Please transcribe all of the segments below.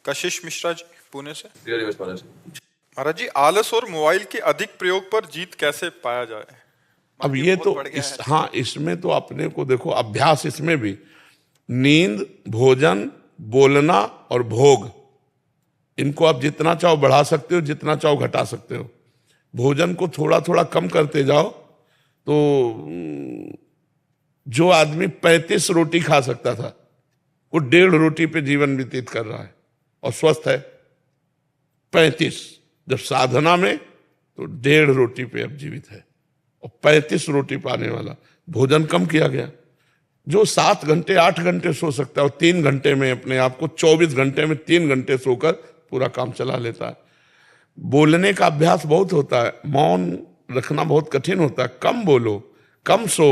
कशिश मिश्रा जी पुणे से। महाराज जी, आलस और मोबाइल के अधिक प्रयोग पर जीत कैसे पाया जाए? अब ये तो हाँ, इसमें तो अपने को देखो, अभ्यास इसमें भी नींद, भोजन, बोलना और भोग, इनको आप जितना चाहो बढ़ा सकते हो, जितना चाहो घटा सकते हो। भोजन को थोड़ा थोड़ा कम करते जाओ तो जो आदमी 35 रोटी खा सकता था वो 1.5 रोटी पे जीवन व्यतीत कर रहा है और स्वस्थ है। 35 जब साधना में तो 1.5 रोटी पे अब जीवित है और 35 रोटी पाने वाला। भोजन कम किया गया। जो 7 घंटे 8 घंटे सो सकता है और 3 घंटे में अपने आप को 24 घंटे में 3 घंटे सोकर पूरा काम चला लेता है। बोलने का अभ्यास बहुत होता है, मौन रखना बहुत कठिन होता है। कम बोलो, कम सो,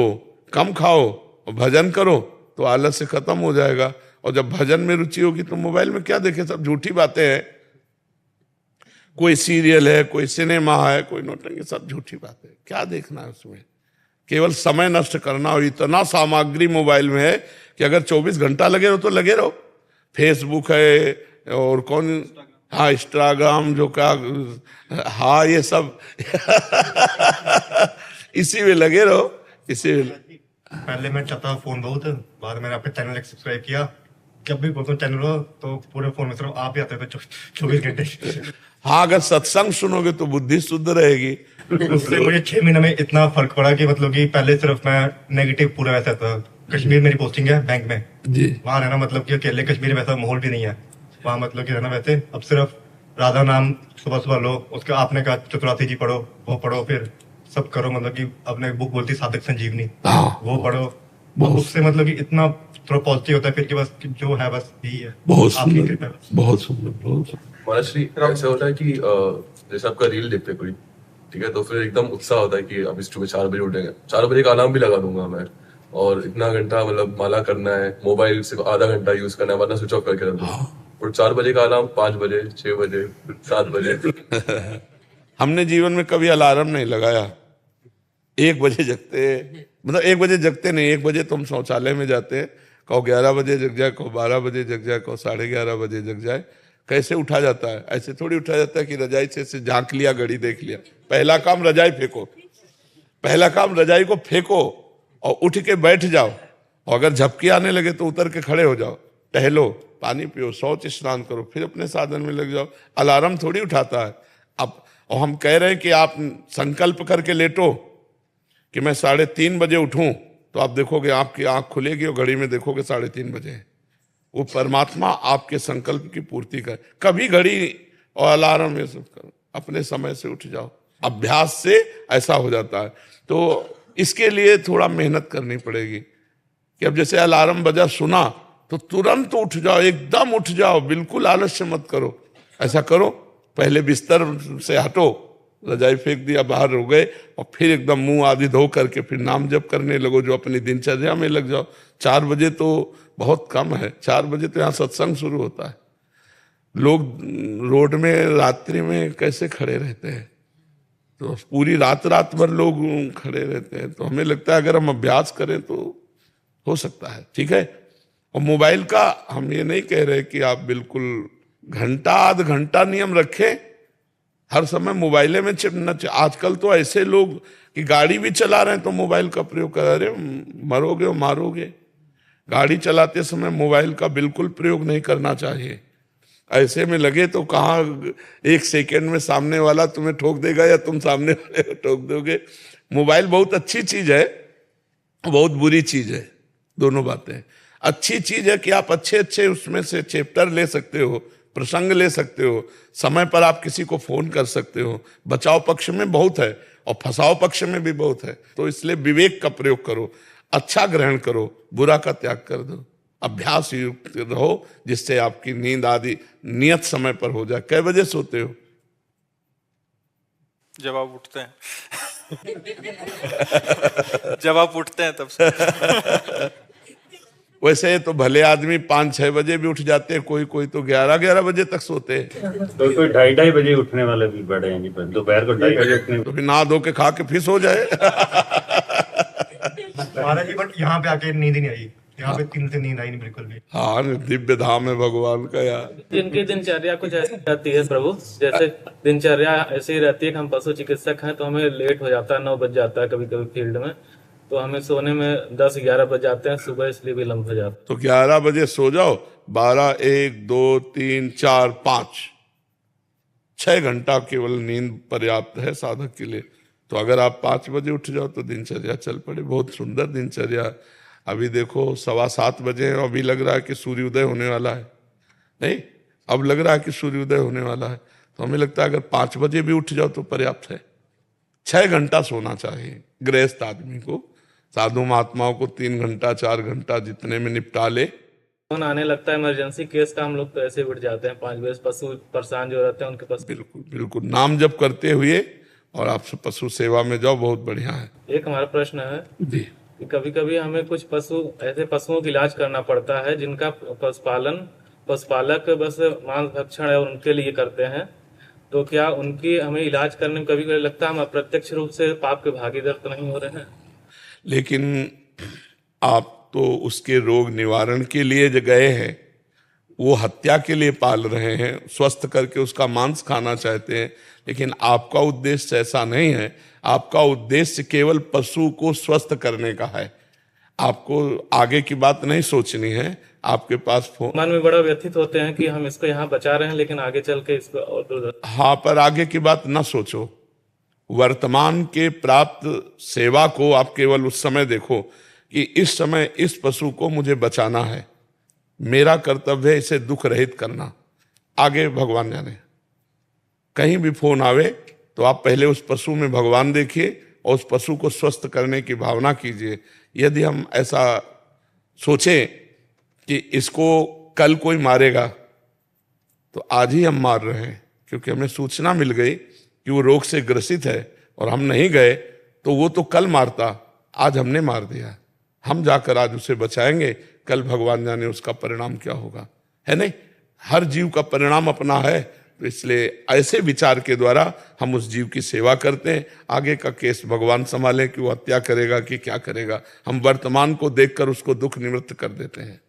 कम खाओ और भजन करो तो आलस से खत्म हो जाएगा। और जब भजन में रुचि होगी तो मोबाइल में क्या देखे, सब झूठी बातें हैं। कोई सीरियल है, कोई सिनेमा है, कोई नौटंकी, सब झूठी बातें। क्या देखना है उसमें? केवल समय नष्ट करना। और इतना सामग्री मोबाइल में है कि अगर 24 घंटा लगे रहो तो लगे रहो। फेसबुक है और कौन, हाँ इंस्टाग्राम, जो क्या, हाँ ये सब इसी में लगे रहो, इसी में। पहले मैं चाहता था फोन बहुत, बाद में मैंने अपने चैनल एक सब्सक्राइब किया। जब भी बोलता हूँ चैनल हो तो पूरे फोन में सिर्फ आप ही आते थे 24 घंटे। हाँ, अगर सत्संग सुनोगे तो बुद्धि शुद्ध रहेगी। उससे मुझे 6 महीने में इतना फर्क पड़ा कि मतलब कि पहले सिर्फ मैं नेगेटिव पूरा वैसा था। कश्मीर मेरी पोस्टिंग है बैंक में जी, वहाँ रहना मतलब कि अकेले कश्मीर में वैसा माहौल भी नहीं है वहाँ, मतलब कि रहना वैसे। अब सिर्फ राधा नाम सुबह सुबह लो, उसका आपने कहा चतुरार्थी जी पढ़ो, वो पढ़ो, फिर सब करो। मतलब कि अपने बुक बोलती साधक संजीवनी, वो पढ़ो। उससे मतलब कि इतना थोड़ा पॉजिटिव होता है फिर कि बस जो है बस यही है। बहुत सुंदर, बहुत सुंदर, बहुत सुंदर। महाराज ऐसा होता है कि जैसे आपका रील देखते कोई, ठीक है, तो फिर एकदम उत्साह होता है कि अब इस सुबह 4 बजे उठेंगे। 4 बजे का अलार्म भी लगा दूंगा मैं, और इतना घंटा मतलब माला करना है, मोबाइल सिर्फ आधा घंटा यूज करना है वरना स्विच ऑफ करके रख दूंगा। और 4 बजे का अलार्म 5 बजे, 6 बजे, 7 बजे। हमने जीवन में कभी अलार्म नहीं लगाया। 1 बजे जगते, मतलब 1 बजे जगते नहीं, 1 बजे तुम शौचालय में जाते, कहो 11 बजे जग जाए, कहो 12 बजे जग जाए, कहो 11:30 बजे जग जाए। कैसे उठा जाता है? ऐसे थोड़ी उठा जाता है कि रजाई से झांक लिया, घड़ी देख लिया। पहला काम रजाई फेंको, पहला काम रजाई को फेंको और उठ के बैठ जाओ। और अगर झपकी आने लगे तो उतर के खड़े हो जाओ, टहलो, पानी पियो, शौच स्नान करो, फिर अपने साधन में लग जाओ। अलार्म थोड़ी उठाता है। अब और हम कह रहे हैं कि आप संकल्प करके लेटो कि मैं 3:30 बजे उठूं, तो आप देखोगे आपकी आंख खुलेगी और घड़ी में देखोगे 3:30 बजे। वो परमात्मा आपके संकल्प की पूर्ति कर। कभी घड़ी और अलार्म ये सब करो, अपने समय से उठ जाओ। अभ्यास से ऐसा हो जाता है। तो इसके लिए थोड़ा मेहनत करनी पड़ेगी कि अब जैसे अलार्म बजा, सुना तो तुरंत उठ जाओ, एकदम उठ जाओ, बिल्कुल आलस्य मत करो। ऐसा करो, पहले बिस्तर से हटो, रजाई फेंक दिया, बाहर हो गए, और फिर एकदम मुंह आदि धो करके फिर नाम जप करने लगो, जो अपनी दिनचर्या में लग जाओ। 4 बजे तो बहुत कम है, 4 बजे तो यहाँ सत्संग शुरू होता है। लोग रोड में रात्रि में कैसे खड़े रहते हैं, तो पूरी रात भर लोग खड़े रहते हैं। तो हमें लगता है अगर हम अभ्यास करें तो हो सकता है, ठीक है। और मोबाइल का हम ये नहीं कह रहे कि आप बिल्कुल घंटा आध घंटा नियम रखें, हर समय मोबाइले में चिपना। आजकल तो ऐसे लोग कि गाड़ी भी चला रहे हैं तो मोबाइल का प्रयोग कर रहे, मरोगे और मारोगे। गाड़ी चलाते समय मोबाइल का बिल्कुल प्रयोग नहीं करना चाहिए। ऐसे में लगे तो कहाँ 1 सेकेंड में सामने वाला तुम्हें ठोक देगा या तुम सामने वाले को ठोक दोगे। मोबाइल बहुत अच्छी चीज है, बहुत बुरी चीज है, दोनों बातें। अच्छी चीज है कि आप अच्छे अच्छे उसमें से चैप्टर ले सकते हो, प्रसंग ले सकते हो, समय पर आप किसी को फोन कर सकते हो। बचाव पक्ष में बहुत है और फंसाव पक्ष में भी बहुत है। तो इसलिए विवेक का प्रयोग करो, अच्छा ग्रहण करो, बुरा का त्याग कर दो। अभ्यास युक्त रहो जिससे आपकी नींद आदि नियत समय पर हो जाए। कै बजे सोते हो? जब आप उठते हैं। जब आप उठते हैं तब से। वैसे तो भले आदमी 5-6 बजे भी उठ जाते हैं, कोई कोई तो 11-11 बजे तक सोते हैं। तो कोई 2:30 बजे उठने वाले भी बड़े हैं जी, दोपहर को 2:30 बजे उठने। तो फिर नहा धो के खा के फिर सो जाए। महाराज जी बट यहाँ पे आके नींद ही नहीं आई। यहाँ पे 3 से नींद आई नहीं बिल्कुल भी। हाँ, दिव्य धाम है भगवान का यार। इनकी दिनचर्या कुछ ऐसी रहती है प्रभु, जैसे दिनचर्या ऐसी ही रहती है कि हम पशु चिकित्सक हैं तो हमें लेट हो जाता है, 9 बज जाता है कभी कभी फील्ड में, तो हमें सोने में 10-11 बज जाते हैं सुबह, इसलिए विलम्ब हो जाता है। तो 11 बजे सो जाओ, 12, 1, 2, 3, 4, 5, 6 घंटा केवल नींद पर्याप्त है साधक के लिए। तो अगर आप 5 बजे उठ जाओ तो दिनचर्या चल पड़े। बहुत सुंदर दिनचर्या। अभी देखो 7:15 बजे हैं, अभी लग रहा है कि सूर्योदय होने वाला है। नहीं, अब लग रहा है कि सूर्योदय होने वाला है। तो हमें लगता है अगर 5 बजे भी उठ जाओ तो पर्याप्त है। 6 घंटा सोना चाहिए गृहस्थ आदमी को। साधु महात्माओं को 3 घंटा 4 घंटा जितने में निपटा ले। फोन आने लगता है इमरजेंसी केस का, हम लोग तो ऐसे उठ जाते हैं 5 बजे। पशु परेशान जो रहते हैं उनके पास। बिल्कुल बिल्कुल, नाम जप करते हुए और आप पशु सेवा में जाओ, बहुत बढ़िया है। एक हमारा प्रश्न है जी, कि कभी कभी हमें कुछ ऐसे पशुओं का इलाज करना पड़ता है जिनका पशुपालक बस मांस भक्षण है और उनके लिए करते हैं, तो क्या उनकी हमें इलाज करने में कभी कभी लगता है हम अप्रत्यक्ष रूप से पाप के भागीदार तो नहीं हो रहे हैं? लेकिन आप तो उसके रोग निवारण के लिए जो गए हैं, वो हत्या के लिए पाल रहे हैं, स्वस्थ करके उसका मांस खाना चाहते हैं। लेकिन आपका उद्देश्य ऐसा नहीं है। आपका उद्देश्य केवल पशु को स्वस्थ करने का है। आपको आगे की बात नहीं सोचनी है। आपके पास फोन, मन में बड़ा व्यथित होते हैं कि हम इसको यहाँ बचा रहे हैं लेकिन आगे चल के इसको और हाँ, पर आगे की बात ना सोचो। वर्तमान के प्राप्त सेवा को आप केवल उस समय देखो कि इस समय इस पशु को मुझे बचाना है, मेरा कर्तव्य है इसे दुख रहित करना। आगे भगवान जाने। कहीं भी फोन आवे तो आप पहले उस पशु में भगवान देखिए और उस पशु को स्वस्थ करने की भावना कीजिए। यदि हम ऐसा सोचें कि इसको कल कोई मारेगा, तो आज ही हम मार रहे हैं, क्योंकि हमें सूचना मिल गई कि वो रोग से ग्रसित है और हम नहीं गए तो वो तो कल मारता, आज हमने मार दिया। हम जाकर आज उसे बचाएंगे, कल भगवान जाने उसका परिणाम क्या होगा, है नहीं? हर जीव का परिणाम अपना है। तो इसलिए ऐसे विचार के द्वारा हम उस जीव की सेवा करते हैं। आगे का केस भगवान संभालें कि वो हत्या करेगा कि क्या करेगा। हम वर्तमान को देखकर उसको दुख निवृत्त कर देते हैं।